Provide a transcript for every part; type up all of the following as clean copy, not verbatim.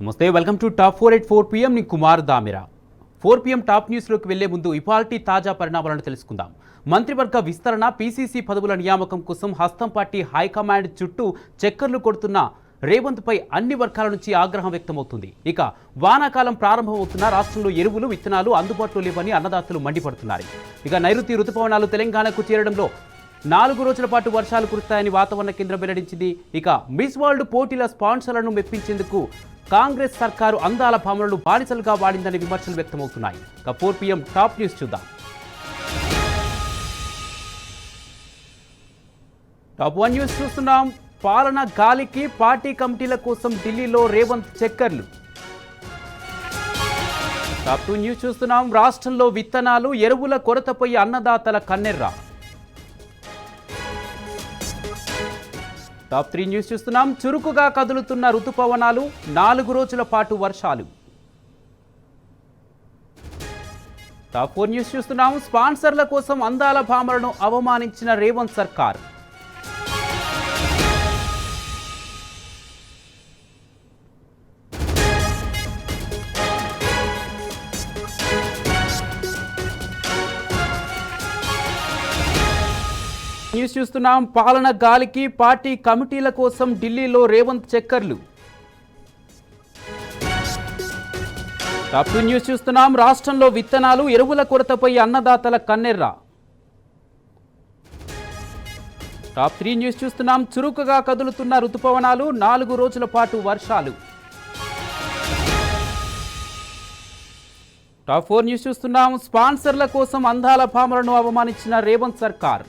నమస్తే welcome to top 4 at 4 pm ని Kumar దామిరా 4 pm top news లోకి వెళ్లే ముందు ఇపాల్టి తాజా పరిణామాలను తెలుసుకుందాం. మంత్రివర్గ విస్తరణ పీసీసీ పదవుల నియామకం కోసం హస్తం పార్టీ హైకమాండ్ చుట్టూ చక్కర్లు కొడుతున్న రేవంత్ పై అన్ని వర్గాల నుంచి ఆగ్రహం వ్యక్తమవుతుంది. ఇక వానాకాలం ప్రారంభమవుతున్న రాష్ట్రంలో ఎరువులు విత్తనాలు అందుబాటులో లేవని అన్నదాతలు మండిపడుతున్నారు. ఇక నైరుతి రుతుపవనాలు తెలంగాణకు చేరడంలో 4 రోజుల పాటు వర్షాలు కురుస్తాయని వాతావరణ కేంద్రం వెల్లడించింది. ఇక మిస్ వరల్డ్ పోటీల స్పాన్సర్లను మెప్పించేందుకు కాంగ్రెస్ సర్కారు అందాల భామలను బానిసలుగా వాడిందనే విమర్శలు వ్యక్తమవుతున్నాయి. ఇక 4 pm టాప్ న్యూస్ చూద్దాం. టాప్ 1 న్యూస్ చూస్తున్నాం. పాలన గాలికి పార్టీ కమిటీల కోసం ఢిల్లీలో రేవంత్ చక్కర్లు. టాప్ 2 న్యూస్ చూస్తున్నాం. రాష్ట్రంలో విత్తనాలు ఎరువుల కొరతపై అన్నదాతల కన్నెర్ర. టాప్ 3 న్యూస్ చూస్తున్నాం. చురుకుగా కదులుతున్న రుతుపవనాలు 4 రోజుల పాటు వర్షాలు. టాప్ 4 న్యూస్ చూస్తున్నాం. స్పాన్సర్ల కోసం అందాల భామలను అవమానించిన రేవంత్ సర్కార్. న్యూస్ చూస్తున్నాం. పాలన గాలికి పార్టీ కమిటీల కోసం ఢిల్లీలో రేవంత్ చక్కర్లు. టాప్ 2 న్యూస్ చూస్తున్నాం. రాష్ట్రంలో విత్తనాలు ఎరువుల కొరతపై అన్నదాతల కన్నెర్ర. టాప్ 3 న్యూస్ చూస్తున్నాం. చురుకుగా కదులుతున్న రుతుపవనాలు 4 రోజుల పాటు వర్షాలు. టాప్ 4 న్యూస్ చూస్తున్నాం. స్పాన్సర్ల కోసం అందాల భామలను అవమానించిన రేవంత్ సర్కార్.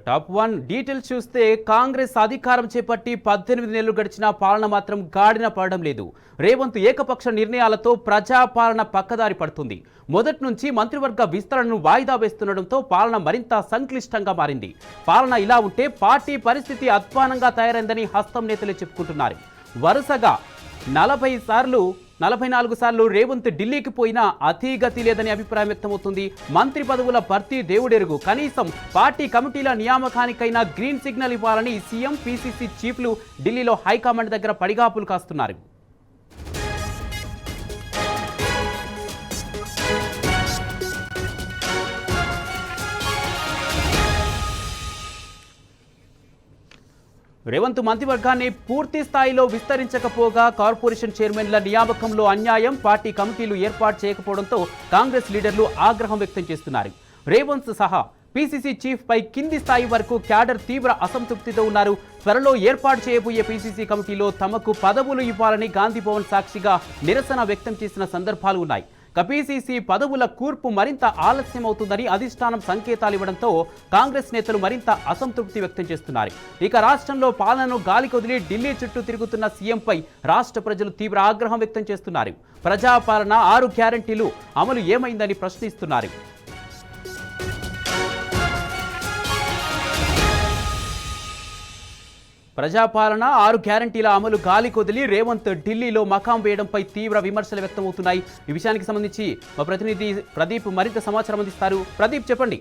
టాప్ 1 డీటెయిల్స్ చూస్తే కాంగ్రెస్ అధికారం చేపట్టి 18 నెలలు గడిచినా పాలన మాత్రం గాడిన పడడం లేదు. రేవంత్ ఏకపక్ష నిర్ణయాలతో ప్రజాపాలన పక్కదారి పడుతుంది. మొదటి నుంచి మంత్రివర్గ విస్తరణను వాయిదా వేస్తుండటంతో పాలన మరింత సంక్లిష్టంగా మారింది. పాలన ఇలా ఉంటే పార్టీ పరిస్థితి అధ్వానంగా తయారైందని హస్తం నేతలే చెప్పుకుంటున్నారు. వరుసగా 44 సార్లు రేవంత్ ఢిల్లీకి పోయినా అతీగతి లేదని అభిప్రాయం వ్యక్తమవుతుంది. మంత్రి పదవుల భర్తీ దేవుడెరుగు, కనీసం పార్టీ కమిటీల నియామకానికైనా గ్రీన్ సిగ్నల్ ఇవ్వాలని సీఎం పీసీసీ చీఫ్లు ఢిల్లీలో హైకమాండ్ దగ్గర పడిగాపులు కాస్తున్నారు. రేవంత్ మంత్రివర్గాన్ని పూర్తి స్థాయిలో విస్తరించకపోగా కార్పొరేషన్ చైర్మన్ల నియామకంలో అన్యాయం, పార్టీ కమిటీలు ఏర్పాటు చేయకపోవడంతో కాంగ్రెస్ లీడర్లు ఆగ్రహం వ్యక్తం చేస్తున్నారు. రేవంత్ సహా పీసీసీ చీఫ్ పై కింది స్థాయి వరకు క్యాడర్ తీవ్ర అసంతృప్తితో ఉన్నారు. త్వరలో ఏర్పాటు చేయబోయే పీసీసీ కమిటీలో తమకు పదవులు ఇవ్వాలని గాంధీభవన్ సాక్షిగా నిరసన వ్యక్తం చేసిన సందర్భాలు ఉన్నాయి. పీసీసీ పదవుల కూర్పు మరింత ఆలస్యం అవుతుందని అధిష్టానం సంకేతాలు ఇవ్వడంతో కాంగ్రెస్ నేతలు మరింత అసంతృప్తి వ్యక్తం చేస్తున్నారు. ఇక రాష్ట్రంలో పాలనను గాలికొదిలి ఢిల్లీ చుట్టూ తిరుగుతున్న సీఎంపై రాష్ట్ర ప్రజలు తీవ్ర ఆగ్రహం వ్యక్తం చేస్తున్నారు. ప్రజాపాలన 6 గ్యారంటీలు అమలు ఏమైందని ప్రశ్నిస్తున్నారు. ప్రజాపాలన 6 గ్యారంటీల అమలు గాలి కొదిలి రేవంత్ ఢిల్లీలో మకాం వేయడంపై తీవ్ర విమర్శలు వ్యక్తమవుతున్నాయి. ఈ విషయానికి సంబంధించి మా ప్రతినిధి ప్రదీప్ మరింత సమాచారం అందిస్తారు. ప్రదీప్, చెప్పండి.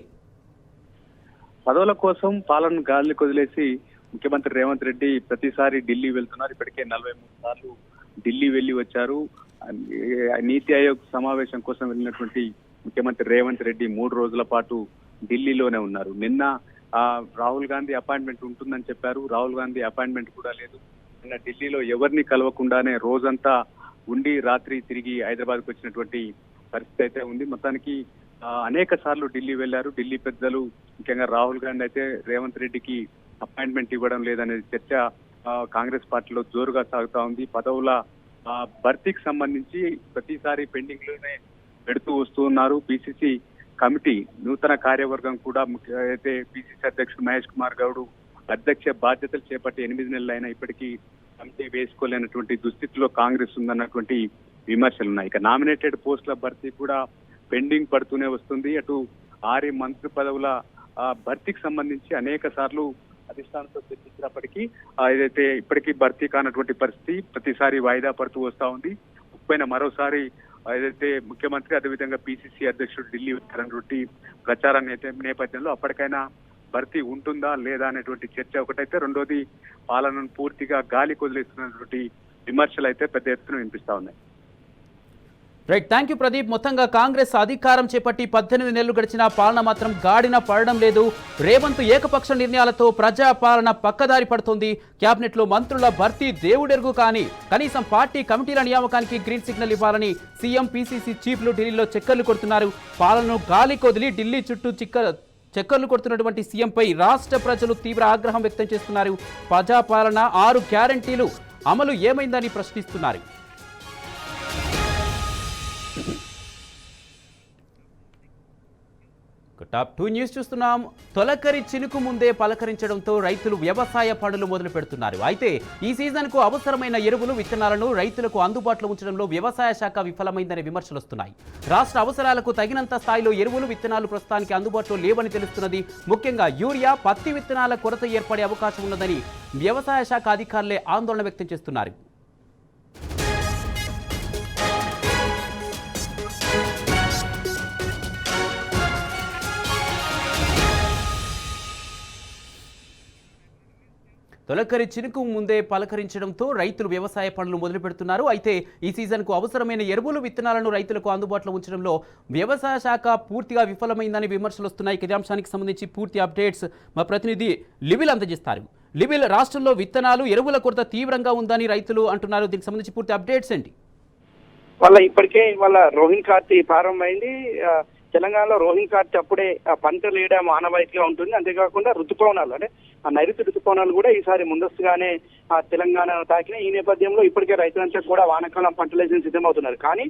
పదవుల కోసం పాలన గాలి కొదిలేసి ముఖ్యమంత్రి రేవంత్ రెడ్డి ప్రతిసారి ఢిల్లీ వెళ్తున్నారు. ఇప్పటికే 43 సార్లు ఢిల్లీ వెళ్లి వచ్చారు. నీతి ఆయోగ్ సమావేశం కోసం వెళ్ళినటువంటి ముఖ్యమంత్రి రేవంత్ రెడ్డి 3 రోజుల పాటు ఢిల్లీలోనే ఉన్నారు. నిన్న రాహుల్ గాంధీ అపాయింట్మెంట్ ఉంటుందని చెప్పారు. రాహుల్ గాంధీ అపాయింట్మెంట్ కూడా లేదు. నిన్న ఢిల్లీలో ఎవరిని కలవకుండానే రోజంతా ఉండి రాత్రి తిరిగి హైదరాబాద్కు వచ్చినటువంటి పరిస్థితి అయితే ఉంది. మొత్తానికి అనేక సార్లు ఢిల్లీ వెళ్లారు. ఢిల్లీ పెద్దలు, ముఖ్యంగా రాహుల్ గాంధీ అయితే రేవంత్ రెడ్డికి అపాయింట్మెంట్ ఇవ్వడం లేదనే చర్చ కాంగ్రెస్ పార్టీలో జోరుగా సాగుతా ఉంది. పదవుల భర్తీకి సంబంధించి ప్రతిసారి పెండింగ్ లోనే పెడుతూ వస్తూ ఉన్నారు. పీసీసీ కమిటీ నూతన కార్యవర్గం కూడా అయితే పీసీసీ అధ్యక్షుడు మహేష్ కుమార్ గౌడ్ అధ్యక్ష బాధ్యతలు చేపట్టి 8 నెలలు అయినా ఇప్పటికీ కమిటీ వేసుకోలేనటువంటి దుస్థితిలో కాంగ్రెస్ ఉందన్నటువంటి విమర్శలు ఉన్నాయి. ఇక నామినేటెడ్ పోస్టుల భర్తీ కూడా పెండింగ్ పడుతూనే వస్తుంది. అటు 6 మంత్రి పదవుల భర్తీకి సంబంధించి అనేక సార్లు అధిష్టానంతో చర్చించినప్పటికీ ఏదైతే ఇప్పటికీ భర్తీ కానటువంటి పరిస్థితి ప్రతిసారి వాయిదా పడుతూ వస్తా ఉంది. పైన మరోసారి ఏదైతే ముఖ్యమంత్రి అదేవిధంగా పీసీసీ అధ్యక్షుడు ఢిల్లీ వచ్చారన్నటువంటి ప్రచారం నేపథ్యంలో అప్పటికైనా భర్తీ ఉంటుందా లేదా అనేటువంటి చర్చ ఒకటైతే, రెండోది పాలనను పూర్తిగా గాలి కొదిలేస్తున్నటువంటి విమర్శలు అయితే పెద్ద ఎత్తున వినిపిస్తా ఉన్నాయి. Right, thank you Pradeep. మొత్తంగా కాంగ్రెస్ అధికారం చేపట్టి 18 నెలలు గడిచిన పాలన మాత్రం గాడిన పడడం లేదు. రేవంత్ ఏకపక్ష నిర్ణయాలతో ప్రజా పాలన పక్కదారి పడుతోంది. క్యాబినెట్ లో మంత్రుల భర్తీ దేవుడెరుగు, కానీ కనీసం పార్టీ కమిటీల నియామకానికి గ్రీన్ సిగ్నల్ ఇవ్వాలని సీఎం పీసీసీ చీఫ్లు ఢిల్లీలో చక్కర్లు కొడుతున్నారు. పాలనను గాలి కొదిలి ఢిల్లీ చుట్టూ చక్కర్లు కొడుతున్నటువంటి సీఎంపై రాష్ట్ర ప్రజలు తీవ్ర ఆగ్రహం వ్యక్తం చేస్తున్నారు. ప్రజాపాలన 6 గ్యారంటీలు అమలు ఏమైందని ప్రశ్నిస్తున్నారు. టాప్ 2 న్యూస్ చూస్తున్నాం. తొలకరి చినుకు ముందే పలకరించడంతో రైతులు వ్యవసాయ పనులు మొదలు పెడుతున్నారు. అయితే ఈ సీజన్కు అవసరమైన ఎరువులు, విత్తనాలను రైతులకు అందుబాటులో ఉంచడంలో వ్యవసాయ శాఖ విఫలమైందనే విమర్శలు వస్తున్నాయి. రాష్ట్ర అవసరాలకు తగినంత స్థాయిలో ఎరువులు, విత్తనాలు ప్రస్తుతానికి అందుబాటులో లేవని తెలుస్తున్నది. ముఖ్యంగా యూరియా, పత్తి విత్తనాల కొరత ఏర్పడే అవకాశం ఉన్నదని వ్యవసాయ శాఖ అధికారులే ఆందోళన వ్యక్తం చేస్తున్నారు. తొలకరి చినుకు ముందే పలకరించడంతో రైతులు వ్యవసాయ పనులు మొదలు పెడుతున్నారు. అయితే ఈ సీజన్కు అవసరమైన ఎరువులు, విత్తనాలను రైతులకు అందుబాటులో ఉంచడంలో వ్యవసాయ శాఖ పూర్తిగా విఫలమైందని విమర్శలు వస్తున్నాయి. ఇదే అంశానికి సంబంధించి పూర్తి అప్డేట్స్ మా ప్రతినిధి లివిల్ అందజేస్తారు. లివిల్, రాష్ట్రంలో విత్తనాలు, ఎరువుల కొరత తీవ్రంగా ఉందని రైతులు అంటున్నారు. దీనికి సంబంధించి పూర్తి అప్డేట్స్ ఏంటి? ఇప్పటికే రోహిణి కార్తీ ప్రారంభమైంది. తెలంగాణలో రోహిణి కార్తీ అప్పుడే పంటలు వేయడం ఆనవాయితీగా ఉంటుంది. అంతేకాకుండా ఋతుపవనాలు, అంటే నైరుతి ఋతుపవనాలు కూడా ఈసారి ముందస్తుగానే తెలంగాణ తాకిన ఈ నేపథ్యంలో ఇప్పటికే రైతులంతా కూడా వానాకాలం పంటలు వేసి సిద్ధమవుతున్నారు. కానీ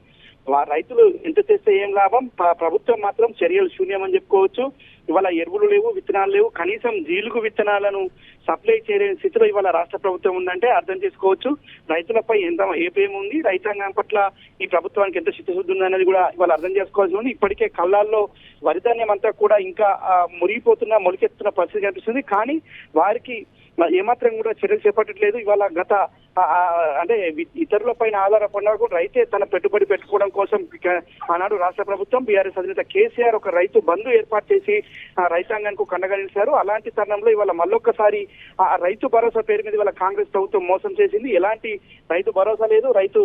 రైతులు ఎంత చేస్తే ఏం లాభం, ప్రభుత్వం మాత్రం చర్యలు శూన్యమని చెప్పుకోవచ్చు. ఇవాళ ఎరువులు లేవు, విత్తనాలు లేవు, కనీసం జీలుగు విత్తనాలను సప్లై చేయలేని స్థితిలో ఇవాళ రాష్ట్ర ప్రభుత్వం ఉందంటే అర్థం చేసుకోవచ్చు రైతులపై ఎంత ఏపేమి ఉంది, రైతాంగం పట్ల ఈ ప్రభుత్వానికి ఎంత చిత్తశుద్ధి ఉందనేది కూడా ఇవాళ అర్థం చేసుకోవాల్సి ఉంది. ఇప్పటికే కళ్ళాల్లో వరిధాన్యం అంతా కూడా ఇంకా మురిగిపోతున్న, మొలికెత్తున్న పరిస్థితి కనిపిస్తుంది. కానీ వారికి ఏమాత్రం కూడా చర్యలు చేపట్టట్లేదు. ఇవాళ గత అంటే ఇతరుల పైన ఆధారపడినా కూడా రైతే తన పెట్టుబడి పెట్టుకోవడం కోసం ఆనాడు రాష్ట్ర ప్రభుత్వం, బీఆర్ఎస్ అధినేత కేసీఆర్ ఒక రైతు బంధు ఏర్పాటు చేసి రైతాంగానికి కండగా నిలిచారు. అలాంటి తరుణంలో ఇవాళ మళ్ళొక్కసారి రైతు భరోసా పేరు మీద ఇవాళ కాంగ్రెస్ ప్రభుత్వం మోసం చేసింది. ఎలాంటి రైతు భరోసా లేదు, రైతు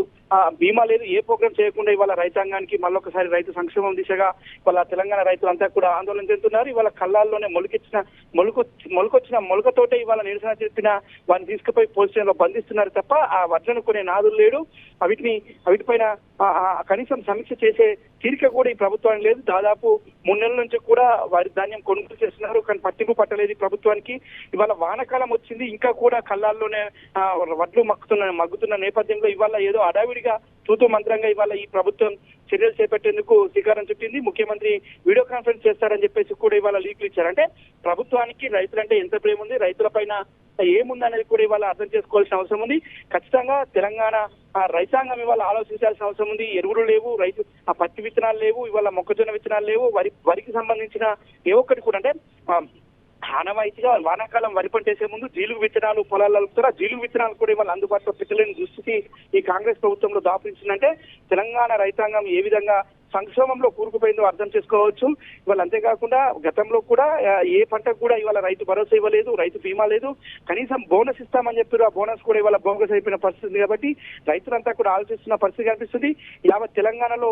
బీమా లేదు, ఏ ప్రోగ్రామ్ చేయకుండా ఇవాళ రైతాంగానికి మళ్ళొకసారి రైతు సంక్షేమం దిశగా ఇవాళ తెలంగాణ రైతులంతా కూడా ఆందోళన చెందుతున్నారు. ఇవాళ కళ్ళాల్లోనే మొలకొచ్చిన మొలకతోటే ఇవాళ నిరసన చెప్పిన వారిని తీసుకుపోయి పోలీస్ స్టేషన్ లో బంధిస్తున్నారు తప్ప ఆ వడ్లను కొనే నాదులు లేడు. వీటిపైన కనీసం సమీక్ష చేసే తీరిక కూడా ఈ ప్రభుత్వానికి లేదు. దాదాపు 3 నెలల నుంచి కూడా వారి ధాన్యం కొనుగోలు చేస్తున్నారు, కానీ పట్టింపు పట్టలేదు ఈ ప్రభుత్వానికి. ఇవాళ వానకాలం వచ్చింది, ఇంకా కూడా కళ్ళాల్లోనే వడ్లు మగ్గుతున్న నేపథ్యంలో ఇవాళ ఏదో అడావిడిగా తూతూ మంత్రంగా ఇవాళ ఈ ప్రభుత్వం చర్యలు చేపట్టేందుకు శ్రీకారం చుట్టింది. ముఖ్యమంత్రి వీడియో కాన్ఫరెన్స్ చేస్తారని చెప్పేసి కూడా ఇవాళ లీకులు ఇచ్చారు. అంటే ప్రభుత్వానికి రైతులంటే ఎంత ప్రేమ ఉంది, రైతుల పైన ఏముందనేది కూడా ఇవాళ అర్థం చేసుకోవాల్సిన అవసరం ఉంది. ఖచ్చితంగా తెలంగాణ రైతాంగం ఇవాళ ఆలోచించాల్సిన అవసరం ఉంది. ఎరువులు లేవు, పత్తి విత్తనాలు లేవు, ఇవాళ మొక్కజొన్న విత్తనాలు లేవు, వరికి సంబంధించిన ఏ ఒక్కటి కూడా అంటే ఆనవాయితీగా వానాకాలం వరి పంట వేసే ముందు జీలుగు విత్తనాలు పొలాలు అలుపుతారు. ఆ జీలుగు విత్తనాలు కూడా ఇవాళ అందుబాటులో పెట్టలేని దుస్థితి ఈ కాంగ్రెస్ ప్రభుత్వంలో దాపురించిందంటే తెలంగాణ రైతాంగం ఏ విధంగా సంక్షోభంలో కూరుకుపోయిందో అర్థం చేసుకోవచ్చు. ఇవాళ అంతేకాకుండా గతంలో కూడా ఏ పంటకు కూడా ఇవాళ రైతు భరోసా ఇవ్వలేదు, రైతు బీమా లేదు, కనీసం బోనస్ ఇస్తామని చెప్పారు. ఆ బోనస్ కూడా ఇవాళ బోగస్ అయిపోయిన పరిస్థితి కాబట్టి రైతులంతా కూడా ఆలోచిస్తున్న పరిస్థితి కనిపిస్తుంది. యావత్ తెలంగాణలో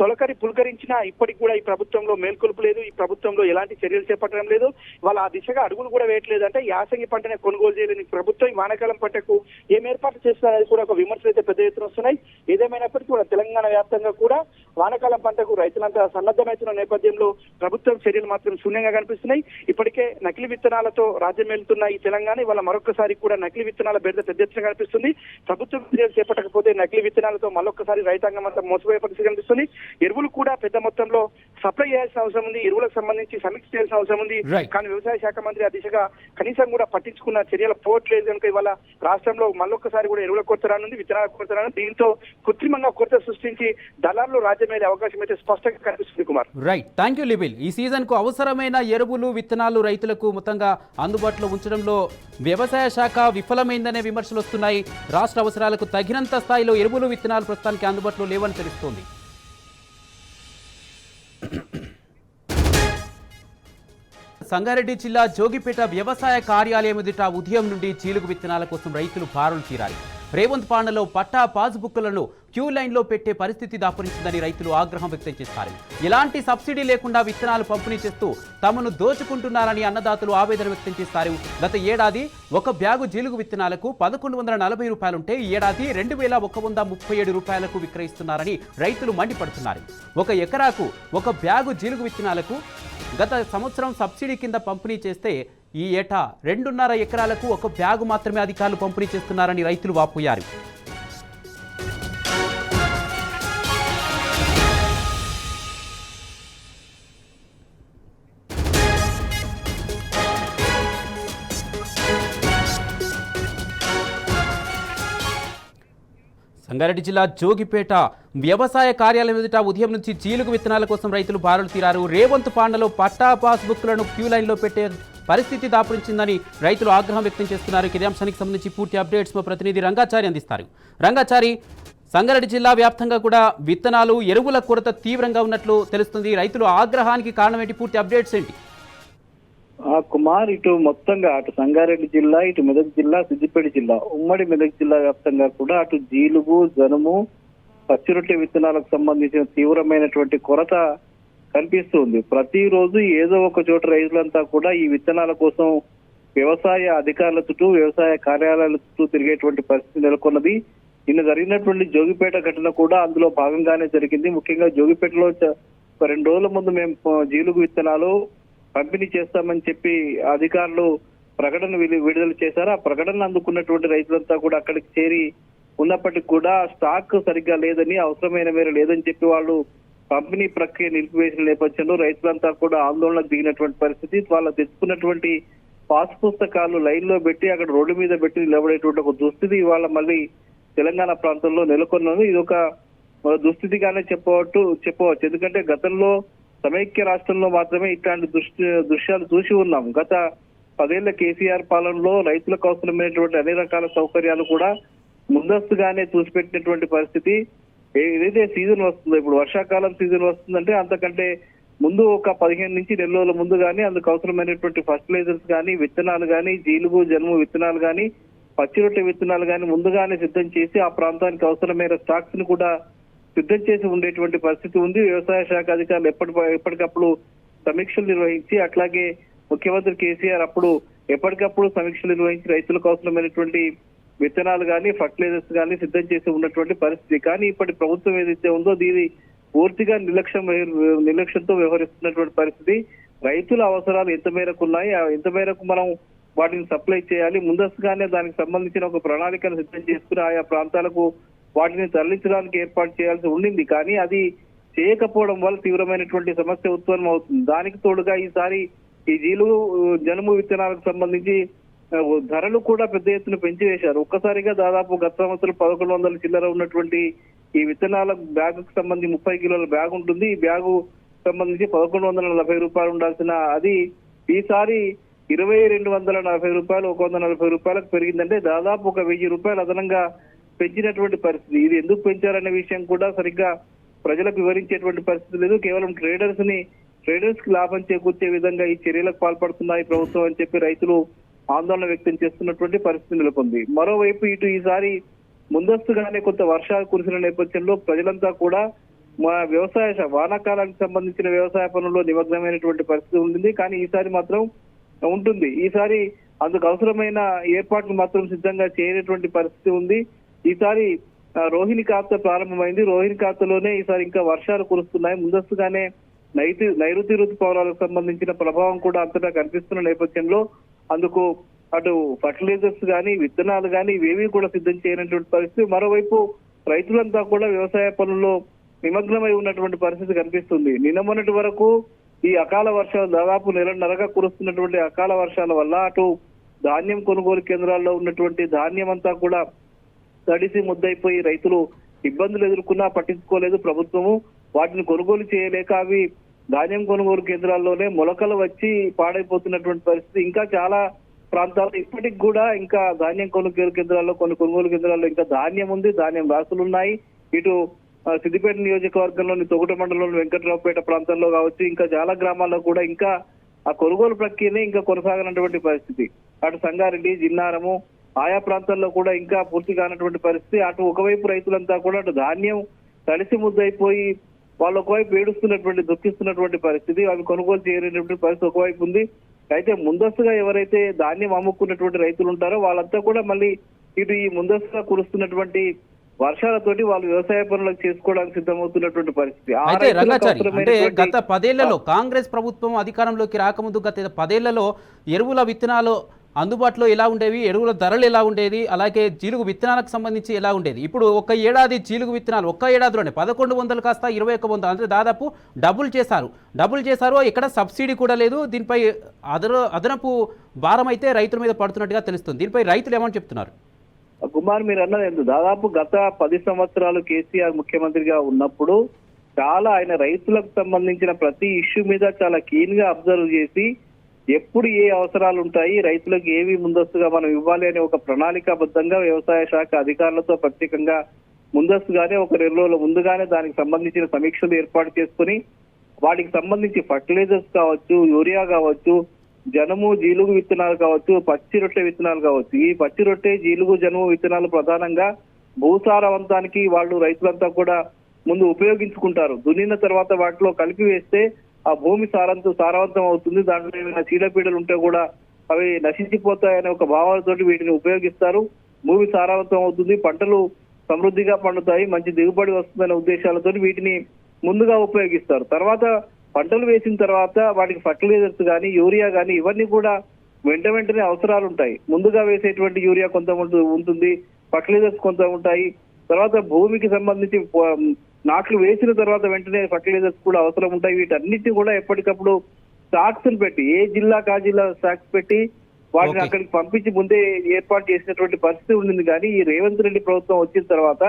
తొలకరి పులకరించినా ఇప్పటికి కూడా ఈ ప్రభుత్వంలో మేల్కొలుపు లేదు, ఈ ప్రభుత్వంలో ఎలాంటి చర్యలు చేపట్టడం లేదు. ఇవాళ ఆ దిశగా అడుగులు కూడా వేయట్లేదు. అంటే యాసంగి పంటనే కొనుగోలు చేయలేని ప్రభుత్వం ఈ వానాకాలం పంటకు ఏం ఏర్పాటు చేస్తున్నది కూడా ఒక విమర్శలు అయితే పెద్ద ఎత్తున వస్తున్నాయి. ఏదేమైనప్పటికీ కూడా తెలంగాణ వ్యాప్తంగా కూడా వానాకాలం పంటకు రైతులంతా సన్నద్ధమవుతున్న నేపథ్యంలో ప్రభుత్వం చర్యలు మాత్రం శూన్యంగా కనిపిస్తున్నాయి. ఇప్పటికే నకిలీ విత్తనాలతో రాజ్యం వెళ్తున్న ఈ తెలంగాణ ఇవాళ మరొకసారి కూడా నకిలీ విత్తనాల బెడద పెద్ద ఎత్తున కనిపిస్తుంది. ప్రభుత్వం చర్యలు చేపట్టకపోతే నకిలీ విత్తనాలతో మరొకసారి రైతాంగం అంతా మోసపోయే పరిస్థితి కనిపిస్తుంది. ఎరువులు కూడా పెద్ద మొత్తంలో సప్లై చేయాల్సిన అవసరం ఉంది, ఎరువులకు సంబంధించి సమీక్ష చేయాల్సిన అవసరం ఉంది. కానీ వ్యవసాయ శాఖ మంత్రి ఆ దిశగా కనీసం కూడా పట్టించుకున్న చర్యలు పోవట్లేదు కనుక ఇవాళ రాష్ట్రంలో మళ్ళొకసారి కూడా ఎరువుల కొరత రానుంది, విత్తనాల కొరత రానుంది. దీంతో కృత్రిమంగా కొరత సృష్టించి దళారులు రాజ్యం మీద అవకాశం అయితే స్పష్టంగా కనిపిస్తుంది. కుమార్, రైట్, థ్యాంక్ యూ లిబిల్. ఈ సీజన్ కు అవసరమైన ఎరువులు, విత్తనాలు రైతులకు మొత్తంగా అందుబాటులో ఉంచడంలో వ్యవసాయ శాఖ విఫలమైందనే విమర్శలు వస్తున్నాయి. రాష్ట్ర అవసరాలకు తగినంత స్థాయిలో ఎరువులు, విత్తనాలు ప్రస్తుతానికి అందుబాటులో లేవని తెలుస్తోంది. సంగారెడ్డి జిల్లా జోగిపేట వ్యవసాయ కార్యాలయం ఎదుట ఉదయం నుండి జీలుగు విత్తనాల కోసం రైతులు బారులు తీరారు. రేవంత్ పాలనలో పట్టా పాస్బుక్లను క్యూ లైన్లో పెట్టే పరిస్థితి దాపురించిందని రైతులు ఆగ్రహం వ్యక్తం చేశారు. ఎలాంటి సబ్సిడీ లేకుండా విత్తనాలు పంపిణీ చేస్తూ తమను దోచుకుంటున్నారని అన్నదాతలు ఆవేదన వ్యక్తం చేశారు. గత ఏడాది ఒక బ్యాగు జీలుగు విత్తనాలకు 1140 రూపాయలుంటే ఈ ఏడాది 2137 రూపాయలకు విక్రయిస్తున్నారని రైతులు మండిపడుతున్నారు. ఒక ఎకరాకు ఒక బ్యాగు జీలుగు విత్తనాలకు గత సంవత్సరం సబ్సిడీ కింద పంపిణీ చేస్తే ఈ ఏటా 2.5 ఎకరాలకు ఒక బ్యాగు మాత్రమే అధికారులు పంపిణీ చేస్తున్నారని రైతులు వాపోయారు. సంగారెడ్డి జిల్లా జోగిపేట వ్యవసాయ కార్యాలయం ఎదుట ఉదయం నుంచి జీలుగు విత్తనాల కోసం రైతులు బారులు తీరారు. రేవంత్ పాలనలో పట్టా పాస్బుక్లను క్యూ లైన్లో పెట్టే పరిస్థితి దాపురించిందని రైతులు ఆగ్రహం వ్యక్తం చేస్తున్నారు. ఇదే అంశానికి సంబంధించి పూర్తి అప్డేట్స్ మా ప్రతినిధి రంగాచారి అందిస్తారు. రంగాచారి, సంగారెడ్డి జిల్లా వ్యాప్తంగా కూడా విత్తనాలు ఎరువుల కొరత తీవ్రంగా ఉన్నట్లు తెలుస్తుంది. రైతులు ఆగ్రహానికి కారణం ఏంటి? పూర్తి అప్డేట్స్ ఏంటి? కుమార్, ఇటు మొత్తంగా అటు సంగారెడ్డి జిల్లా, ఇటు మెదక్ జిల్లా, సిద్దిపేట జిల్లా, ఉమ్మడి మెదక్ జిల్లా వ్యాప్తంగా కూడా అటు జీలుగు, జనుము, పచ్చిరొట్టె విత్తనాలకు సంబంధించిన తీవ్రమైనటువంటి కొరత కనిపిస్తుంది. ప్రతిరోజు ఏదో ఒక చోట రైతులంతా కూడా ఈ విత్తనాల కోసం వ్యవసాయ అధికారుల చుట్టూ, వ్యవసాయ కార్యాలయాల చుట్టూ తిరిగేటువంటి పరిస్థితి నెలకొన్నది. నిన్న జరిగినటువంటి జోగిపేట ఘటన కూడా అందులో భాగంగానే జరిగింది. ముఖ్యంగా జోగిపేటలో 2 రోజుల ముందు మేము జీలుగు విత్తనాలు పంపిణీ చేస్తామని చెప్పి అధికారులు ప్రకటన విడుదల చేశారు. ఆ ప్రకటన అందుకున్నటువంటి రైతులంతా కూడా అక్కడికి చేరి ఉన్నప్పటికీ కూడా స్టాక్ సరిగ్గా లేదని, అవసరమైన మేర లేదని చెప్పి వాళ్ళు పంపిణీ ప్రక్రియ నిలిపివేసిన నేపథ్యంలో రైతులంతా కూడా ఆందోళనకు దిగినటువంటి పరిస్థితి. వాళ్ళు తెచ్చుకున్నటువంటి పాస్ పుస్తకాలు లైన్ లో పెట్టి అక్కడ రోడ్డు మీద పెట్టి నిలబడేటువంటి ఒక దుస్థితి ఇవాళ మళ్ళీ తెలంగాణ ప్రాంతంలో నెలకొన్నది. ఇది ఒక దుస్థితిగానే చెప్పవచ్చు. ఎందుకంటే గతంలో సమైక్య రాష్ట్రంలో మాత్రమే ఇట్లాంటి దృశ్యాలు చూసి ఉన్నాం. గత 10 ఏళ్ల కేసీఆర్ పాలనలో రైతులకు అవసరమైనటువంటి అన్ని రకాల సౌకర్యాలు కూడా ముందస్తుగానే చూసిపెట్టినటువంటి పరిస్థితి. ఏదైతే సీజన్ వస్తుందో, ఇప్పుడు వర్షాకాలం సీజన్ వస్తుందంటే అంతకంటే ముందు ఒక 15 నుంచి 2 రోజుల ముందు కానీ అందుకు అవసరమైనటువంటి ఫర్టిలైజర్స్ కానీ, విత్తనాలు కానీ, జీలుగు, జనుము విత్తనాలు కానీ, పచ్చిరొట్టె విత్తనాలు కానీ ముందుగానే సిద్ధం చేసి ఆ ప్రాంతానికి అవసరమైన స్టాక్స్ ని కూడా సిద్ధం చేసి ఉండేటువంటి పరిస్థితి ఉంది. వ్యవసాయ శాఖ అధికారులు ఎప్పటికప్పుడు సమీక్షలు నిర్వహించి, అట్లాగే ముఖ్యమంత్రి కేసీఆర్ అప్పుడు ఎప్పటికప్పుడు సమీక్షలు నిర్వహించి రైతులకు అవసరమైనటువంటి విత్తనాలు కానీ, ఫర్టిలైజర్స్ కానీ సిద్ధం చేసి ఉన్నటువంటి పరిస్థితి. కానీ ఇప్పటి ప్రభుత్వం ఏదైతే ఉందో దీని పూర్తిగా నిర్లక్ష్యంతో వ్యవహరిస్తున్నటువంటి పరిస్థితి. రైతుల అవసరాలు ఎంత మేరకు ఉన్నాయి, ఎంత మేరకు మనం వాటిని సప్లై చేయాలి, ముందస్తుగానే దానికి సంబంధించిన ఒక ప్రణాళికను సిద్ధం చేసుకుని ఆయా ప్రాంతాలకు వాటిని తరలించడానికి ఏర్పాటు చేయాల్సి ఉండింది. కానీ అది చేయకపోవడం వల్ల తీవ్రమైనటువంటి సమస్య ఉత్పన్నం అవుతుంది. దానికి తోడుగా ఈసారి ఈ జీలుగు, జనుము విత్తనాలకు సంబంధించి ధరలు కూడా పెద్ద ఎత్తున పెంచివేశారు. ఒక్కసారిగా దాదాపు గత సంవత్సరం 1100 చిల్లర ఉన్నటువంటి ఈ విత్తనాల బ్యాగుకు సంబంధించి 30 కిలోల బ్యాగ్ ఉంటుంది. ఈ బ్యాగు సంబంధించి 1140 రూపాయలు ఉండాల్సిన అది ఈసారి 2240 రూపాయలు, 140 రూపాయలకు పెరిగిందంటే దాదాపు 1000 రూపాయలు అదనంగా పెంచినటువంటి పరిస్థితి. ఇది ఎందుకు పెంచారనే విషయం కూడా సరిగ్గా ప్రజలకు వివరించేటువంటి పరిస్థితి లేదు. కేవలం ట్రేడర్స్ కి లాభం చేకూర్చే విధంగా ఈ చర్యలకు పాల్పడుతున్నాయి ప్రభుత్వం అని చెప్పి రైతులు ఆందోళన వ్యక్తం చేస్తున్నటువంటి పరిస్థితి నెలకొంది. మరోవైపు ఇటు ఈసారి ముందస్తుగానే కొంత వర్షాలు కురిసిన నేపథ్యంలో ప్రజలంతా కూడా వానాకాలానికి సంబంధించిన వ్యవసాయ పనుల్లో నిమగ్నమైనటువంటి పరిస్థితి ఉంటుంది. కానీ ఈసారి మాత్రం ఉంటుంది. ఈసారి అందుకు అవసరమైన ఏర్పాట్లు మాత్రం సిద్ధంగా చేయనటువంటి పరిస్థితి ఉంది. ఈసారి రోహిణి కార్తె ప్రారంభమైంది. రోహిణి కార్తెలోనే ఈసారి ఇంకా వర్షాలు కురుస్తున్నాయి. ముందస్తుగానే నైరుతి ఋతుపవనాలకు సంబంధించిన ప్రభావం కూడా అంతటా కనిపిస్తున్న నేపథ్యంలో అందుకు అటు ఫర్టిలైజర్స్ కానీ, విత్తనాలు కానీ ఇవేవి కూడా సిద్ధం చేయనటువంటి పరిస్థితి. మరోవైపు రైతులంతా కూడా వ్యవసాయ పనుల్లో నిమగ్నమై ఉన్నటువంటి పరిస్థితి కనిపిస్తుంది. నిన్న మొన్నటి వరకు ఈ అకాల వర్షాలు దాదాపు 1.5 కురుస్తున్నటువంటి అకాల వర్షాల వల్ల అటు ధాన్యం కొనుగోలు కేంద్రాల్లో ఉన్నటువంటి ధాన్యం అంతా కూడా తడిసి ముద్దయిపోయి రైతులు ఇబ్బందులు ఎదుర్కొన్నా పట్టించుకోలేదు ప్రభుత్వము. వాటిని కొనుగోలు చేయలేక అవి ధాన్యం కొనుగోలు కేంద్రాల్లోనే మొలకలు వచ్చి పాడైపోతున్నటువంటి పరిస్థితి. ఇంకా చాలా ప్రాంతాల్లో ఇప్పటికి కూడా ఇంకా ధాన్యం కొనుగోలు కేంద్రాల్లో, కొన్ని కొనుగోలు కేంద్రాల్లో ఇంకా ధాన్యం ఉంది, ధాన్యం రాసులు ఉన్నాయి. ఇటు సిద్దిపేట నియోజకవర్గంలోని తొగుట మండలంలోని వెంకట్రావుపేట ప్రాంతంలో కావచ్చు, ఇంకా చాలా గ్రామాల్లో కూడా ఇంకా ఆ కొనుగోలు ప్రక్రియనే ఇంకా కొనసాగనటువంటి పరిస్థితి. అటు సంగారెడ్డి, జిన్నారము ఆయా ప్రాంతాల్లో కూడా ఇంకా పూర్తి కానటువంటి పరిస్థితి. అటు ఒకవైపు రైతులంతా కూడా అటు ధాన్యం తడిసి ముద్దయిపోయి వాళ్ళు ఒకవైపు ఏడుస్తున్నటువంటి దుఃఖిస్తున్నటువంటి పరిస్థితి, అవి కొనుగోలు చేయలేనటువంటి పరిస్థితి ఒకవైపు ఉంది. అయితే ముందస్తుగా ఎవరైతే ధాన్యం అమ్ముకున్నటువంటి రైతులు ఉంటారో వాళ్ళంతా కూడా మళ్ళీ ఇటు ఈ ముందస్తుగా కురుస్తున్నటువంటి వర్షాలతోటి వాళ్ళు వ్యవసాయ పనులకు చేసుకోవడానికి సిద్ధమవుతున్నటువంటి పరిస్థితి. అయితే రంగాచారి, అంటే గత 10 ఏళ్లలో కాంగ్రెస్ ప్రభుత్వం అధికారంలోకి రాకముందు గత 10 ఏళ్లలో ఎరువుల విత్తనాలు అందుబాటులో ఎలా ఉండేవి, ఎరువుల ధరలు ఎలా ఉండేది, అలాగే జీలుగు విత్తనాలకు సంబంధించి ఎలా ఉండేది? ఇప్పుడు ఒక ఏడాది జీలుగు విత్తనాలు ఒక్క ఏడాదిలోనే 1100 కాస్త 2100, అంటే దాదాపు డబుల్ చేశారు. ఇక్కడ సబ్సిడీ కూడా లేదు. దీనిపై అదనపు భారం అయితే రైతుల మీద పడుతున్నట్టుగా తెలుస్తుంది. దీనిపై రైతులు ఏమని చెప్తున్నారు? కుమార్, మీరు అన్నది ఎందుకు, దాదాపు గత 10 సంవత్సరాలు కేసీఆర్ ముఖ్యమంత్రిగా ఉన్నప్పుడు చాలా ఆయన రైతులకు సంబంధించిన ప్రతి ఇష్యూ మీద చాలా కీన్ గా అబ్జర్వ్ చేసి ఎప్పుడు ఏ అవసరాలు ఉంటాయి, రైతులకు ఏవి ముందస్తుగా మనం ఇవ్వాలి అనే ఒక ప్రణాళికాబద్ధంగా వ్యవసాయ శాఖ అధికారులతో ప్రత్యేకంగా ముందస్తుగానే ఒక 2 రోజుల ముందుగానే దానికి సంబంధించిన సమీక్షలు ఏర్పాటు చేసుకుని వాటికి సంబంధించి ఫర్టిలైజర్స్ కావచ్చు, యూరియా కావచ్చు, జనుము జీలుగు విత్తనాలు కావచ్చు, పచ్చి రొట్టె విత్తనాలు కావచ్చు. ఈ పచ్చి రొట్టె, జీలుగు, జనుము విత్తనాలు ప్రధానంగా భూసారవంతానికి వాళ్ళు రైతులంతా కూడా ముందు ఉపయోగించుకుంటారు. దున్నిన తర్వాత వాటిలో కలిపి వేస్తే ఆ భూమి సారవంతం అవుతుంది. దాంట్లో ఏమైనా చీడపీడలు ఉంటే కూడా అవి నశించిపోతాయనే ఒక భావాలతోటి వీటిని ఉపయోగిస్తారు. భూమి సారవంతం అవుతుంది, పంటలు సమృద్ధిగా పండుతాయి, మంచి దిగుబడి వస్తుందనే ఉద్దేశాలతో వీటిని ముందుగా ఉపయోగిస్తారు. తర్వాత పంటలు వేసిన తర్వాత వాటికి ఫర్టిలైజర్స్ కానీ, యూరియా కానీ ఇవన్నీ కూడా వెంటనే అవసరాలు ఉంటాయి. ముందుగా వేసేటువంటి యూరియా కొంత ఉంటుంది, ఫర్టిలైజర్స్ కొంత ఉంటాయి. తర్వాత భూమికి సంబంధించి నాట్లు వేసిన తర్వాత వెంటనే ఫర్టిలైజర్స్ కూడా అవసరం ఉంటాయి. వీటన్నిటిని కూడా ఎప్పటికప్పుడు స్టాక్స్ పెట్టి, ఏ జిల్లాకు ఆ జిల్లా స్టాక్స్ పెట్టి వాటిని అక్కడికి పంపించి ముందే ఏర్పాటు చేసినటువంటి పరిస్థితి ఉండింది. కానీ ఈ రేవంత్ రెడ్డి ప్రభుత్వం వచ్చిన తర్వాత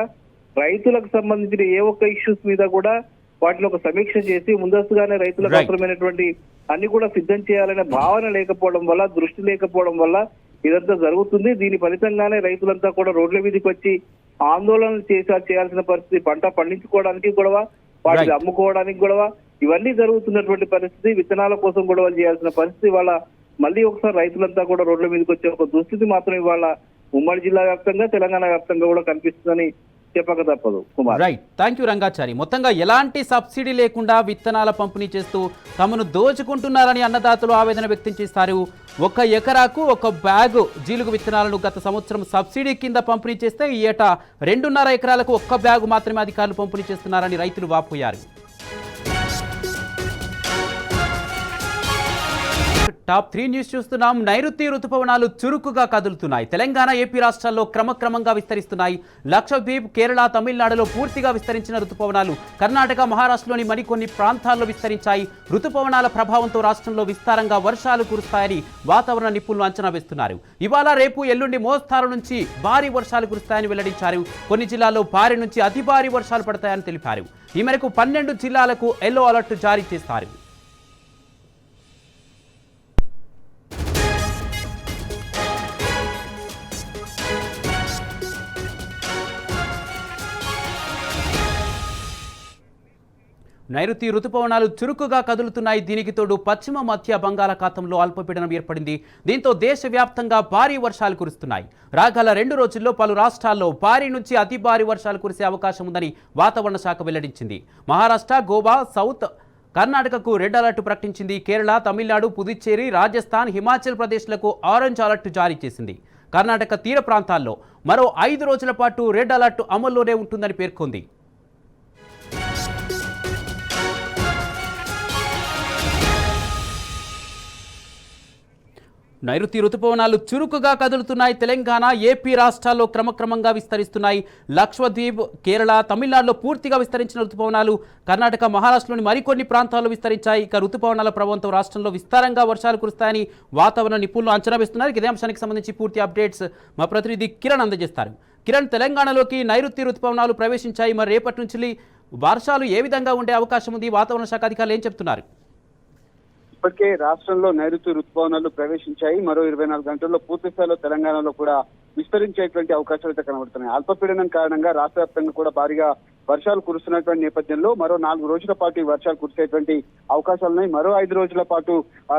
రైతులకు సంబంధించిన ఏ ఒక్క ఇష్యూస్ మీద కూడా వాటిని ఒక సమీక్ష చేసి ముందస్తుగానే రైతులకు అవసరమైనటువంటి అన్ని కూడా సిద్ధం చేయాలనే భావన లేకపోవడం వల్ల, దృష్టి లేకపోవడం వల్ల ఇదంతా జరుగుతుంది. దీని ఫలితంగానే రైతులంతా కూడా రోడ్ల మీదకి వచ్చి ఆందోళనలు చేయాల్సిన పరిస్థితి, పంట పండించుకోవడానికి గొడవ, వాటిని అమ్ముకోవడానికి గొడవ, ఇవన్నీ జరుగుతున్నటువంటి పరిస్థితి. విత్తనాల కోసం గొడవలు చేయాల్సిన పరిస్థితి వాళ్ళ మళ్ళీ ఒకసారి రైతులంతా కూడా రోడ్ల మీదకి వచ్చే ఒక దుస్థితి మాత్రం ఇవాళ ఉమ్మడి జిల్లా వ్యాప్తంగా, తెలంగాణ వ్యాప్తంగా కూడా కనిపిస్తుందని చెప్పక తప్పదు. Kumar, right, thank you Rangachari. మొత్తంగా ఎలాంటి సబ్సిడీ లేకుండా విత్తనాల పంపిణీ చేస్తూ తమను దోచుకుంటున్నారని అన్నదాతలు ఆవేదన వ్యక్తం చేస్తారు. 1 ఎకరాకు 1 బ్యాగు జీలుగు విత్తనాలను గత సంవత్సరం సబ్సిడీ కింద పంపిణీ చేస్తే ఈ ఏటా 2.5 ఎకరాలకు 1 బ్యాగు మాత్రమే అధికారులు పంపిణీ చేస్తున్నారని రైతులు వాపోయారు. టాప్ 3 న్యూస్ చూస్తున్నాం. నైరుతి రుతుపవనాలు చురుకుగా కదులుతున్నాయి. తెలంగాణ, ఏపీ రాష్ట్రాల్లో క్రమక్రమంగా విస్తరిస్తున్నాయి. లక్షద్వీప్, కేరళ, తమిళనాడులో పూర్తిగా విస్తరించిన రుతుపవనాలు కర్ణాటక, మహారాష్ట్రలోని మరికొన్ని ప్రాంతాల్లో విస్తరించాయి. రుతుపవనాల ప్రభావంతో రాష్ట్రంలో విస్తారంగా వర్షాలు కురుస్తాయని వాతావరణ నిపుణులు అంచనా వేస్తున్నారు. ఇవాళ, రేపు, ఎల్లుండి మోస్తారు నుంచి భారీ వర్షాలు కురుస్తాయని వెల్లడించారు. కొన్ని జిల్లాల్లో భారీ నుంచి అతి భారీ వర్షాలు పడతాయని తెలిపారు. ఈ మేరకు 12 జిల్లాలకు ఎల్లో అలర్ట్ జారీ చేస్తారు. నైరుతి రుతుపవనాలు చురుకుగా కదులుతున్నాయి. దీనికి తోడు పశ్చిమ మధ్య బంగాళాఖాతంలో అల్పపీడనం ఏర్పడింది. దీంతో దేశవ్యాప్తంగా భారీ వర్షాలు కురుస్తున్నాయి. రాగల 2 రోజుల్లో పలు రాష్ట్రాల్లో భారీ నుంచి అతి భారీ వర్షాలు కురిసే అవకాశం ఉందని వాతావరణ శాఖ వెల్లడించింది. మహారాష్ట్ర, గోవా, సౌత్ కర్ణాటకకు రెడ్ అలర్ట్ ప్రకటించింది. కేరళ, తమిళనాడు, పుదుచ్చేరి, రాజస్థాన్, హిమాచల్ ప్రదేశ్లకు ఆరెంజ్ అలర్ట్ జారీ చేసింది. కర్ణాటక తీర ప్రాంతాల్లో మరో 5 రోజుల పాటు రెడ్ అలర్ట్ అమల్లోనే ఉంటుందని పేర్కొంది. నైరుతి రుతుపవనాలు చురుకుగా కదులుతున్నాయి. తెలంగాణ, ఏపీ రాష్ట్రాల్లో క్రమక్రమంగా విస్తరిస్తున్నాయి. లక్షద్వీప్, కేరళ, తమిళనాడులో పూర్తిగా విస్తరించిన రుతుపవనాలు కర్ణాటక, మహారాష్ట్రలోని మరికొన్ని ప్రాంతాల్లో విస్తరించాయి. ఇక రుతుపవనాల ప్రభావంతో రాష్ట్రంలో విస్తారంగా వర్షాలు కురుస్తాయని వాతావరణ నిపుణులు అంచనా వేస్తున్నారు. ఇదే అంశానికి సంబంధించి పూర్తి అప్డేట్స్ మా ప్రతినిధి కిరణ్ అందజేస్తారు. కిరణ్, తెలంగాణలోకి నైరుతి రుతుపవనాలు ప్రవేశించాయి. మరి రేపటి నుంచి వర్షాలు ఏ విధంగా ఉండే అవకాశం ఉంది? వాతావరణ శాఖ అధికారులు ఏం చెప్తున్నారు? ఇప్పటికే రాష్ట్రంలో నైరుతి రుతుపవనాలు ప్రవేశించాయి. మరో 24 గంటల్లో పూర్తి స్థాయిలో తెలంగాణలో కూడా విస్తరించేటువంటి అవకాశాలు అయితే కనబడుతున్నాయి. అల్పపీడనం కారణంగా రాష్ట్ర వ్యాప్తంగా కూడా భారీగా వర్షాలు కురుస్తున్నటువంటి నేపథ్యంలో మరో 4 రోజుల పాటు ఈ వర్షాలు కురిసేటువంటి అవకాశాలున్నాయి. మరో 5 రోజుల పాటు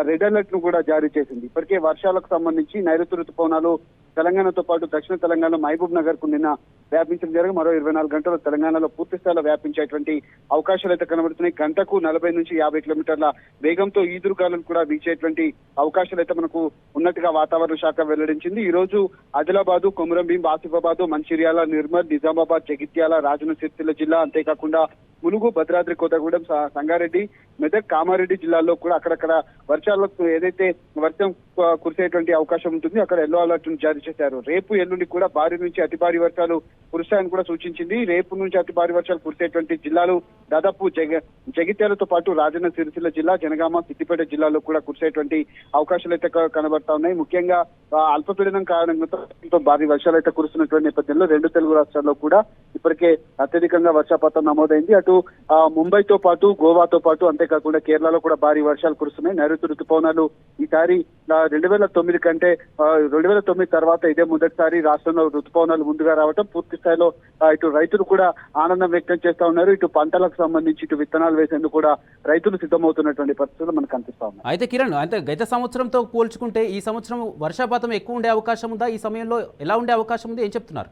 రెడ్ అలర్ట్ ను కూడా జారీ చేసింది. ఇప్పటికే వర్షాలకు సంబంధించి నైరుతి రుతుపవనాలు తెలంగాణతో పాటు దక్షిణ తెలంగాణలో మహబూబ్ నగర్ కు నిన్న వ్యాపించడం జరిగి మరో 24 గంటలు తెలంగాణలో పూర్తి స్థాయిలో వ్యాపించేటువంటి అవకాశాలు అయితే కనబడుతున్నాయి. గంటకు 40 నుంచి 50 కిలోమీటర్ల వేగంతో ఈదురుగాలులు కూడా వీచేటువంటి అవకాశాలు అయితే మనకు ఉన్నట్టుగా వాతావరణ శాఖ వెల్లడించింది. ఈ రోజు ఆదిలాబాదు, కొమురంభీం, ఆసిఫాబాద్, మంచిర్యాల, నిర్మల్, నిజామాబాద్, జగిత్యాల, రాజన్న సిరిసిల్ల జిల్లా, అంతేకాకుండా ములుగు, భద్రాద్రి కొత్తగూడెం, సంగారెడ్డి, మెదక్, కామారెడ్డి జిల్లాల్లో కూడా అక్కడక్కడ వర్షాలకు ఏదైతే వర్షం కురిసేటువంటి అవకాశం ఉంటుంది అక్కడ ఎల్లో అలర్ట్ ను జారీ చేశారు. రేపు ఎల్లుండి కూడా భారీ నుంచి అతి భారీ వర్షాలు కురుస్తాయని కూడా సూచించింది. రేపు నుంచి అతి భారీ వర్షాలు కురిసేటువంటి జిల్లాలు దాదాపు జగిత్యాలతో పాటు రాజన్న సిరిసిల్ల జిల్లా, జనగామ, సిద్దిపేట జిల్లాలో కూడా కురిసేటువంటి అవకాశాలు అయితే కనబడతా ఉన్నాయి. ముఖ్యంగా అల్పపీడనం కారణంగా భారీ వర్షాలు అయితే కురుస్తున్నటువంటి నేపథ్యంలో 2 తెలుగు రాష్ట్రాల్లో కూడా ఇప్పటికే అత్యధికంగా వర్షపాతం నమోదైంది. అటు ముంబైతో పాటు, గోవాతో పాటు, అంతేకాకుండా కేరళలో కూడా భారీ వర్షాలు కురుస్తున్నాయి. నైరుతి రుతుపవనాలు ఈసారి 2009 కంటే 2009 తర్వాత ఇదే మొదటిసారి రాష్ట్రంలో రుతుపవనాలు ముందుగా రావడం పూర్తి స్థాయిలో ఇటు రైతులు కూడా ఆనందం వ్యక్తం చేస్తా ఉన్నారు. ఇటు పంటలకు సంబంధించి ఇటు విత్తనాలు వేసేందుకు కూడా రైతులు సిద్ధమవుతున్నటువంటి పరిస్థితులు మనకు కనిపిస్తా ఉన్నాయి. అయితే కిరణ్, అంటే గత సంవత్సరంతో పోల్చుకుంటే ఈ సంవత్సరం వర్షపాతం ఎక్కువ ఉండే అవకాశం ఉందా? ఈ సమయంలో ఎలా ఉండే అవకాశం ఉంది? ఏం చెప్తున్నారు?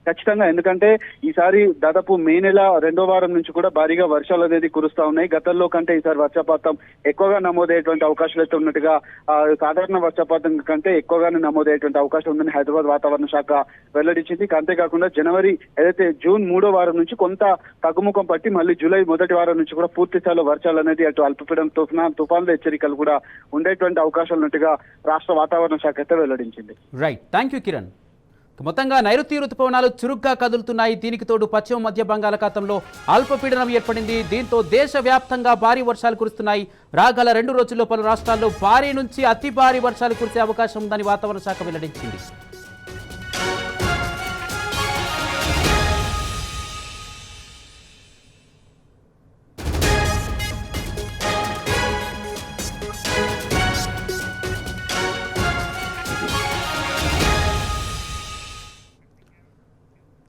ఖచ్చితంగా, ఎందుకంటే ఈసారి దాదాపు మే నెల 2వ వారం నుంచి కూడా భారీగా వర్షాలు అనేది కురుస్తా ఉన్నాయి. గతంలో కంటే ఈసారి వర్షపాతం ఎక్కువగా నమోదయ్యేటువంటి అవకాశాలు అయితే ఉన్నట్టుగా సాధారణ వర్షపాతం కంటే ఎక్కువగానే నమోదయ్యేటువంటి అవకాశం ఉందని హైదరాబాద్ వాతావరణ శాఖ వెల్లడించింది. అంతేకాకుండా జూన్ 3వ వారం నుంచి కొంత తగ్గుముఖం పట్టి మళ్ళీ జూలై మొదటి వారం నుంచి కూడా పూర్తి స్థాయిలో వర్షాలు అనేది అటు అల్పపీడనం తుఫాన్ల హెచ్చరికలు కూడా ఉండేటువంటి అవకాశాలు ఉన్నట్టుగా రాష్ట్ర వాతావరణ శాఖ అయితే వెల్లడించింది. Right, thank you Kiran. మొత్తంగా నైరుతి రుతుపవనాలు చురుగ్గా కదులుతున్నాయి. దీనికి తోడు పశ్చిమ మధ్య బంగాళాఖాతంలో అల్పపీడనం ఏర్పడింది. దీంతో దేశవ్యాప్తంగా భారీ వర్షాలు కురుస్తున్నాయి. రాగల 2 రోజుల్లో పలు రాష్ట్రాల్లో భారీ నుంచి అతి భారీ వర్షాలు కురిసే అవకాశం ఉందని వాతావరణ శాఖ వెల్లడించింది.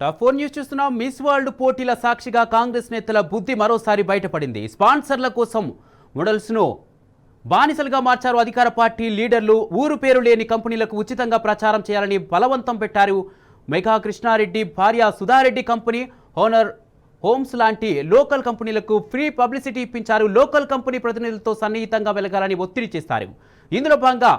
టాప్ 4 న్యూస్ చూస్తున్నాం. మిస్ వరల్డ్ పోటీల సాక్షిగా కాంగ్రెస్ నేతల బుద్ధి మరోసారి బయటపడింది. స్పాన్సర్ల కోసం మోడల్స్ను బానిసలుగా మార్చారు అధికార పార్టీ లీడర్లు. ఊరు పేరు లేని కంపెనీలకు ఉచితంగా ప్రచారం చేయాలని బలవంతం పెట్టారు. మెగా కృష్ణారెడ్డి భార్య సుధారెడ్డి కంపెనీ, హోనర్ హోమ్స్ లాంటి లోకల్ కంపెనీలకు ఫ్రీ పబ్లిసిటీ ఇప్పించారు. లోకల్ కంపెనీ ప్రతినిధులతో సన్నిహితంగా వెలగాలని ఒత్తిడి చేస్తారు. ఇందులో భాగంగా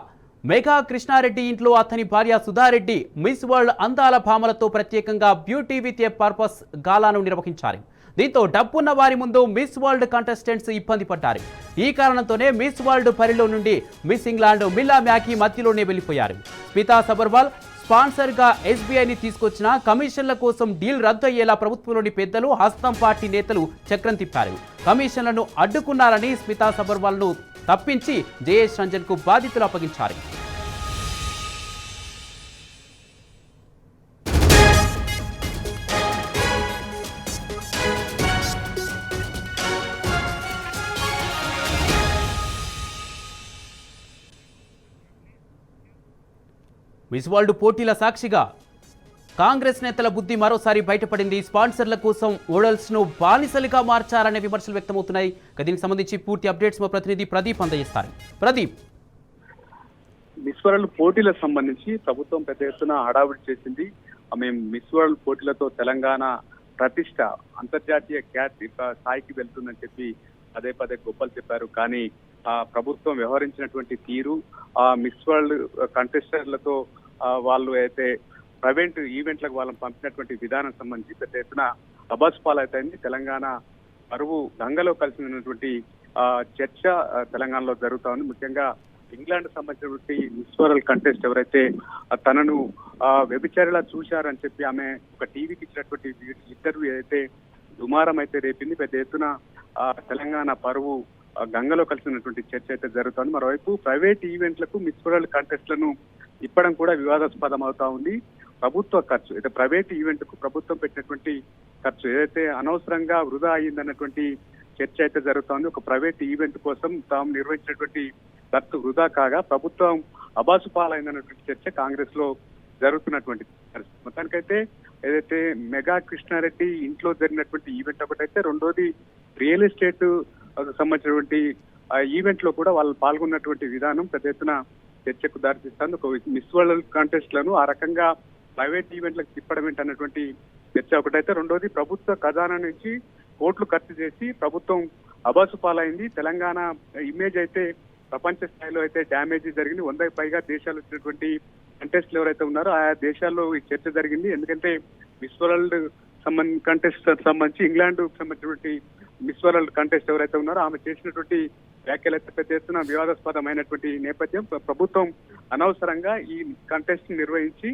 మెగా కృష్ణారెడ్డి ఇంట్లో అతని భార్య సుధారెడ్డి మిస్ వరల్డ్ అందాల భామలతో ప్రత్యేకంగా బ్యూటీ విత్ ఏ పర్పస్ గాలాను నిర్వహించారు. దీంతో డబ్బున్న వారి ముందు మిస్ వరల్డ్ కంటెస్టెంట్స్ ఇబ్బంది పడ్డారు. ఈ కారణంతోనే మిస్ వరల్డ్ పరిలో నుండి మిస్ ఇంగ్లాండ్ మిల్లా మ్యాకీ మధ్యలోనే వెళ్లిపోయారు. స్మితా సబర్వాల్ స్పాన్సర్గా ఎస్బీఐని తీసుకొచ్చిన కమిషన్ల కోసం డీల్ రద్దు అయ్యేలా ప్రభుత్వంలోని పెద్దలు, హస్తం పార్టీ నేతలు చక్రం తిప్పారు. కమిషన్లను అడ్డుకున్నారని స్మితా సబర్వాల్ను తప్పించి జయేష్ రంజన్ కు బాధితులు అప్పగించారు. మిస్ వరల్డ్ పోటీల సాక్షిగా కాంగ్రెస్ నేతల బుద్ధి మరోసారి బయటపడింది. స్పాన్సర్ల కోసం మోడల్స్ ను బానిసలుగా మార్చారనే విమర్శలు వ్యక్తమవుతున్నాయి. దీనికి సంబంధించి పూర్తి అప్డేట్స్ మా ప్రతినిధి ప్రదీప్ అందజేస్తారు. ప్రదీప్, మిస్ వరల్డ్ పోటీలకు సంబంధించి ప్రభుత్వం పెద్ద ఎత్తున హడావుడి చేసింది. మేము మిస్ వరల్డ్ పోటీలతో తెలంగాణ ప్రతిష్ట అంతర్జాతీయ ఖ్యాతి స్థాయికి వెళ్తుందని చెప్పి పదే పదే గొప్పలు చెప్పారు. కానీ ప్రభుత్వం వ్యవహరించినటువంటి తీరు, మిస్ వరల్డ్ కంటెస్టర్లతో వాళ్ళు అయితే ప్రైవేట్ ఈవెంట్లకు వాళ్ళని పంపినటువంటి విధానం సంబంధించి పెద్ద ఎత్తున అబాస్పాలైతే తెలంగాణ పరువు గంగలో కలిసినటువంటి చర్చ తెలంగాణలో జరుగుతా ఉంది. ముఖ్యంగా ఇంగ్లాండ్ సంబంధించినటువంటి మిస్ వరల్డ్ కంటెస్ట్ ఎవరైతే తనను వ్యభిచారిలా చూశారని చెప్పి ఆమె ఒక టీవీకి ఇచ్చినటువంటి ఇంటర్వ్యూ ఏదైతే దుమారం అయితే రేపింది. పెద్ద ఎత్తున తెలంగాణ పరువు గంగలో కలిసినటువంటి చర్చ అయితే జరుగుతుంది. మరోవైపు ప్రైవేట్ ఈవెంట్లకు మిస్ వరల్డ్ కంటెస్ట్లను ఇప్పడం కూడా వివాదాస్పదం అవుతా ఉంది. ప్రభుత్వ ఖర్చు అయితే ప్రైవేట్ ఈవెంట్ కు ప్రభుత్వం పెట్టినటువంటి ఖర్చు ఏదైతే అనవసరంగా వృధా అయ్యిందన్నటువంటి చర్చ అయితే జరుగుతోంది. ఒక ప్రైవేట్ ఈవెంట్ కోసం తాము నిర్వహించినటువంటి ఖర్చు వృధా కాగా ప్రభుత్వం అబాసు పాలైందన్నటువంటి చర్చ కాంగ్రెస్ లో జరుగుతున్నటువంటి పరిస్థితి. మొత్తానికైతే ఏదైతే మెగా కృష్ణారెడ్డి ఇంట్లో జరిగినటువంటి ఈవెంట్ ఒకటైతే, రెండోది రియల్ ఎస్టేట్ సంబంధించినటువంటి ఆ ఈవెంట్ లో కూడా వాళ్ళు పాల్గొన్నటువంటి విధానం పెద్ద ఎత్తున చర్చకు దారితీస్తుంది. ఒక మిస్ వరల్డ్ కాంటెస్ట్ లను ఆ రకంగా ప్రైవేట్ ఈవెంట్లకు తిప్పడం ఏంటన్నటువంటి చర్చ ఒకటైతే, రెండోది ప్రభుత్వ ఖజానా నుంచి కోట్లు ఖర్చు చేసి ప్రభుత్వం అబాసు పాలైంది. తెలంగాణ ఇమేజ్ అయితే ప్రపంచ స్థాయిలో అయితే డ్యామేజ్ జరిగింది. 100కి పైగా దేశాలు వచ్చినటువంటి కంటెస్ట్లు ఎవరైతే ఉన్నారో ఆయా దేశాల్లో ఈ చర్చ జరిగింది. ఎందుకంటే మిస్ వరల్డ్ కంటెస్ట్ సంబంధించి ఇంగ్లాండ్ సంబంధించినటువంటి మిస్ వరల్డ్ కంటెస్ట్ ఎవరైతే ఉన్నారో ఆమె చేసినటువంటి వ్యాఖ్యలు అయితే పెద్ద ఎత్తున వివాదాస్పదమైనటువంటి నేపథ్యం. ప్రభుత్వం అనవసరంగా ఈ కంటెస్ట్ నిర్వహించి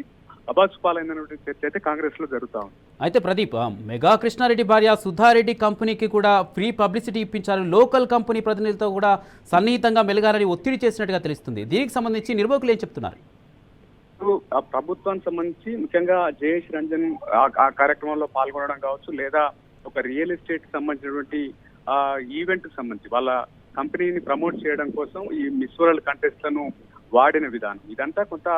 అబాసు పాలైనటువంటి చర్చ అయితే కాంగ్రెస్ లో జరుగుతా ఉంది. అయితే ప్రదీప్, మెగా కృష్ణారెడ్డి భార్య సుధారెడ్డి కంపెనీకి కూడా ఫ్రీ పబ్లిసిటీ ఇప్పించారు, లోకల్ కంపెనీ ప్రతినిధులతో కూడా సన్నిహితంగా మెలగాలని ఒత్తిడి చేసినట్టుగా తెలుస్తుంది. దీనికి సంబంధించి నిర్వాహకులు ఏం చెప్తున్నారు? ఆ ప్రభుత్వానికి సంబంధించి ముఖ్యంగా జయేష్ రంజన్ ఆ కార్యక్రమంలో పాల్గొనడం కావచ్చు, లేదా ఒక రియల్ ఎస్టేట్ సంబంధించినటువంటి ఆ ఈవెంట్ కి సంబంధించి వాళ్ళ కంపెనీని ప్రమోట్ చేయడం కోసం ఈ మిస్ వరల్డ్ కంటెస్ట్ లను వాడిన విధానం ఇదంతా కొంత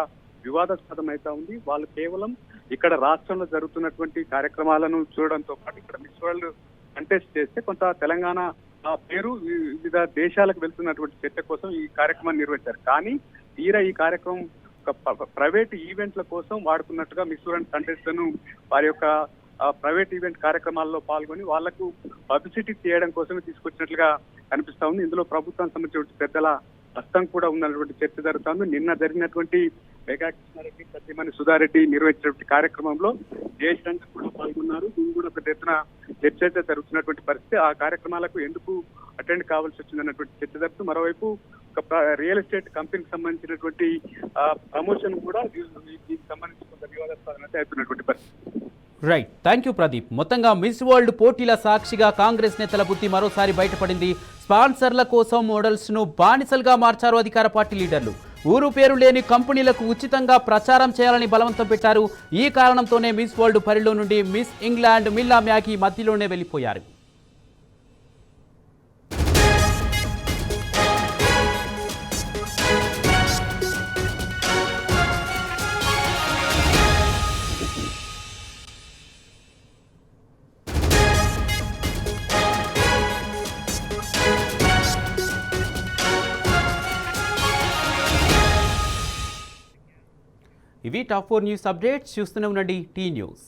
వివాదాస్పదం అయితే ఉంది. వాళ్ళు కేవలం ఇక్కడ రాష్ట్రంలో జరుగుతున్నటువంటి కార్యక్రమాలను చూడడంతో పాటు ఇక్కడ మిస్ వరల్డ్ కంటెస్ట్ చేస్తే కొంత తెలంగాణ ఆ పేరు వివిధ దేశాలకు వెళ్తున్నటువంటి చర్చ కోసం ఈ కార్యక్రమాన్ని నిర్వహించారు. కానీ తీరా ఈ కార్యక్రమం ఒక ప్రైవేట్ ఈవెంట్ల కోసం వాడుతున్నట్టుగా మిస్ వరల్డ్ కంటెస్ట్ లను వారి యొక్క ప్రైవేట్ ఈవెంట్ కార్యక్రమాల్లో పాల్గొని వాళ్లకు పబ్లిసిటీ చేయడం కోసమే తీసుకొచ్చినట్లుగా కనిపిస్తా ఉంది. ఇందులో ప్రభుత్వానికి సంబంధించిన పెద్దల హస్తం కూడా ఉన్నటువంటి చర్చ జరుగుతుంది. నిన్న జరిగినటువంటి మెగా కృష్ణారెడ్డి సత్యమణి సుధారెడ్డి నిర్వహించినటువంటి కార్యక్రమంలో జయేష్ రంజన్ కూడా పాల్గొన్నారు. దీని కూడా పెద్ద ఎత్తున చర్చ అయితే జరుగుతున్నటువంటి పరిస్థితి. ఆ కార్యక్రమాలకు ఎందుకు అటెండ్ కావాల్సి వచ్చిందన్నటువంటి చర్చ జరుగుతూ, మరోవైపు ఒక రియల్ ఎస్టేట్ కంపెనీకి సంబంధించినటువంటి ప్రమోషన్ కూడా దీనికి సంబంధించి కొంత వివాదాస్పదం అయితే అవుతున్నటువంటి పరిస్థితి. Right, thank you Pradeep. మొత్తంగా మిస్ వరల్డ్ పోటీల సాక్షిగా కాంగ్రెస్ నేతల బుద్ధి మరోసారి బయటపడింది. స్పాన్సర్ల కోసం మోడల్స్ను బానిసలుగా మార్చారు అధికార పార్టీ లీడర్లు. ఊరు పేరు లేని కంపెనీలకు ఉచితంగా ప్రచారం చేయాలని బలవంతం పెట్టారు. ఈ కారణంతోనే మిస్ వరల్డ్ పరిలో నుండి మిస్ ఇంగ్లాండ్ మిల్లా మ్యాగీ మధ్యలోనే వెళ్ళిపోయారు. ఇవి టాప్ 4 న్యూస్ అప్డేట్స్. చూస్తూనే ఉండండి టీ న్యూస్.